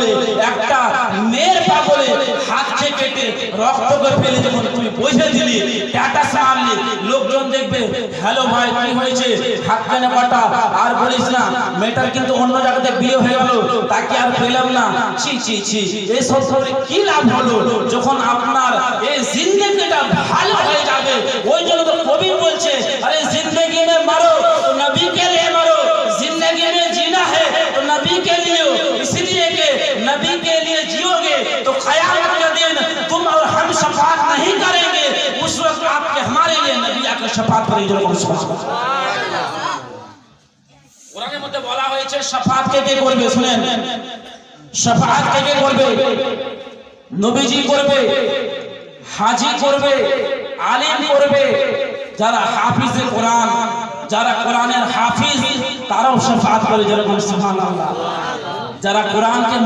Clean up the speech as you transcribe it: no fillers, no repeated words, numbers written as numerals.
বদলে একটা মেয়ের পাগলে হাতকে কেটে রক্তকে ফেলে যখন তুমি বসে দিলি স্ট্যাটাস মারলি, লোকজন দেখবে হ্যালো ভাই কি হয়েছে, হাত কেন কাটা, আর বলিস না মেয়েটার কিন্তু অন্য জায়গাতে বিয়ে হয়ে গেল, তাকে আর পেলাম না, ছি ছি ছি, এই সব করে কি লাভ হলো? যখন আপনার এই জিন্দেগিটা ভালো হয়ে যাবে, ওই জন্য তো কবি বলছে আরে जिंदगी में मरो तो नबी के लिए मरो, जिंदगी में जीना है तो नबी के लिए, इसलिए कि नबी के लिए जियोगे तो क़यामत के दिन तुम और हम शफाअत नहीं करेंगे, उस वक्त आपके हमारे लिए नबी आकर शफाअत करेंगे। कुराনের মধ্যে বলা হয়েছে শফাअत কে কে করবে, শুনেন, শফাअत কে কে করবে? নবীজি করবে, হাজী করবে, আলিম করবে, যারা হাফিজে কোরআন, যারা কোরআনের হাফিজ তারাও শফাअत করে, যেরকম সুবহানাল্লাহ, যারা কোরআনকে